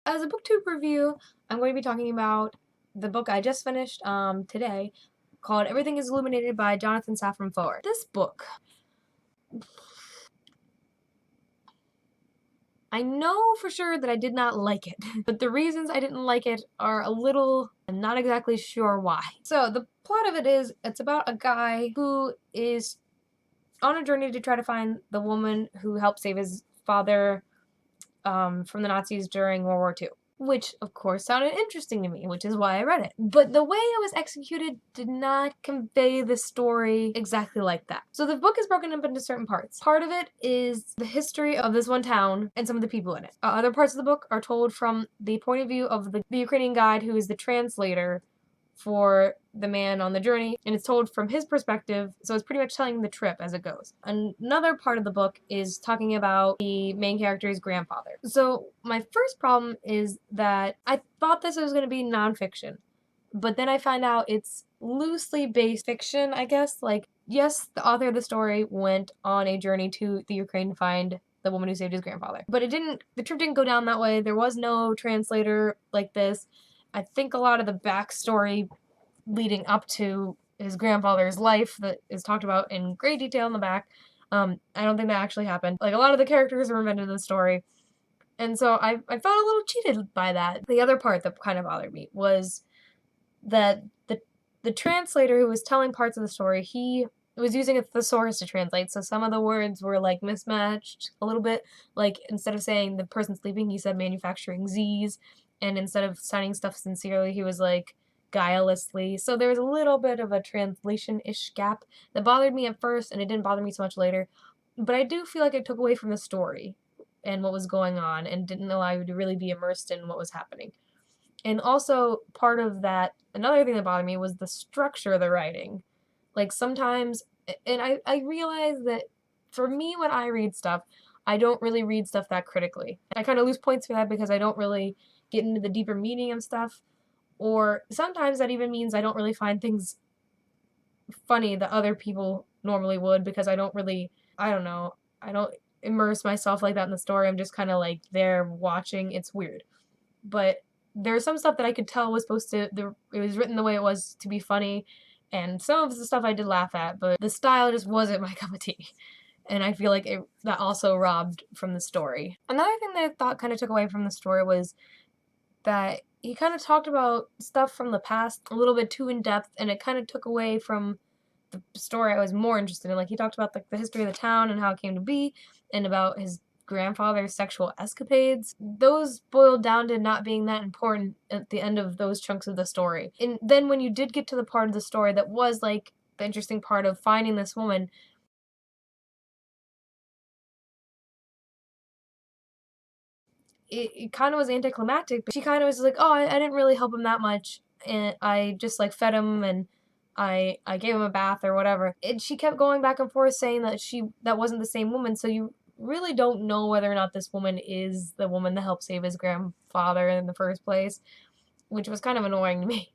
As a booktube review, I'm going to be talking about the book I just finished today called Everything Is Illuminated by Jonathan Safran Foer. This book, I know for sure that I did not like it, but the reasons I didn't like it are a little, I'm not exactly sure why. So the plot of it is, it's about a guy who is on a journey to try to find the woman who helped save his father from the Nazis during World War II. Which, of course, sounded interesting to me, which is why I read it. But the way it was executed did not convey the story exactly like that. So the book is broken up into certain parts. Part of it is the history of this one town and some of the people in it. Other parts of the book are told from the point of view of the Ukrainian guide who is the translator for the man on the journey, and it's told from his perspective, so it's pretty much telling the trip as it goes. Another part of the book is talking about the main character's grandfather. So my first problem is that I thought this was going to be nonfiction, but then I find out it's loosely based fiction, I guess. Like, yes, the author of the story went on a journey to the Ukraine to find the woman who saved his grandfather, but the trip didn't go down that way. There was no translator like this. I think a lot of the backstory leading up to his grandfather's life that is talked about in great detail in the back, I don't think that actually happened. Like, a lot of the characters were invented in the story, and so I felt a little cheated by that. The other part that kind of bothered me was that the translator who was telling parts of the story, he was using a thesaurus to translate, so some of the words were, like, mismatched a little bit. Like, instead of saying the person sleeping, he said manufacturing Z's, and instead of signing stuff sincerely, he was like guilelessly. So there was a little bit of a translation-ish gap that bothered me at first, and it didn't bother me so much later. But I do feel like it took away from the story and what was going on, and didn't allow you to really be immersed in what was happening. And also, part of that, another thing that bothered me was the structure of the writing. Like, sometimes, and I realize that for me, when I read stuff, I don't really read stuff that critically. I kind of lose points for that because I don't really get into the deeper meaning of stuff. Or sometimes that even means I don't really find things funny that other people normally would, because I don't really, I don't know, I don't immerse myself like that in the story. I'm just kind of like there watching. It's weird. But there's some stuff that I could tell was supposed to, it was written the way it was to be funny, and some of the stuff I did laugh at, but the style just wasn't my cup of tea. And I feel like that also robbed from the story. Another thing that I thought kind of took away from the story was that he kind of talked about stuff from the past a little bit too in depth, and it kind of took away from the story I was more interested in. Like, he talked about the history of the town and how it came to be, and about his grandfather's sexual escapades. Those boiled down to not being that important at the end of those chunks of the story. And then when you did get to the part of the story that was like the interesting part of finding this woman, it kind of was anticlimactic. But she kind of was like, oh, I didn't really help him that much, and I just like fed him, and I gave him a bath or whatever. And she kept going back and forth saying that that wasn't the same woman, so you really don't know whether or not this woman is the woman that helped save his grandfather in the first place, which was kind of annoying to me.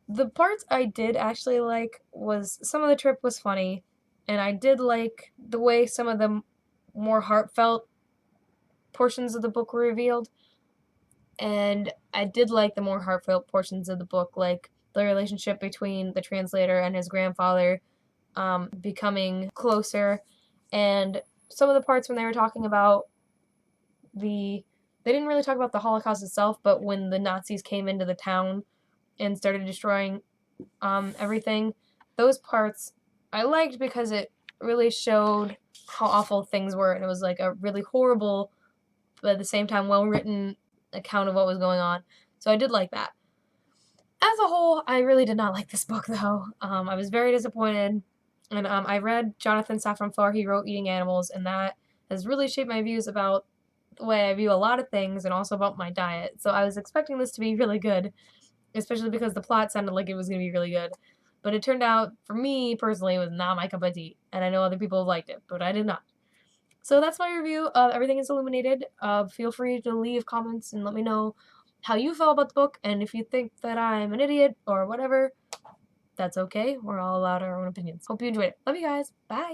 The parts I did actually like was some of the trip was funny, and I did like the way some of the more heartfelt portions of the book were revealed, and I did like the more heartfelt portions of the book, like the relationship between the translator and his grandfather becoming closer, and some of the parts when they were talking about they didn't really talk about the Holocaust itself, but when the Nazis came into the town and started destroying everything, those parts I liked because it really showed how awful things were, and it was like a really horrible, but at the same time well-written account of what was going on. So I did like that. As a whole, I really did not like this book, though. I was very disappointed. And I read Jonathan Safran Foer. He wrote Eating Animals, and that has really shaped my views about the way I view a lot of things, and also about my diet. So I was expecting this to be really good, especially because the plot sounded like it was going to be really good. But it turned out, for me personally, it was not my cup of tea. And I know other people have liked it, but I did not. So that's my review of Everything Is Illuminated. Feel free to leave comments and let me know how you felt about the book, and if you think that I'm an idiot or whatever, that's okay. We're all allowed our own opinions. Hope you enjoyed it. Love you guys. Bye!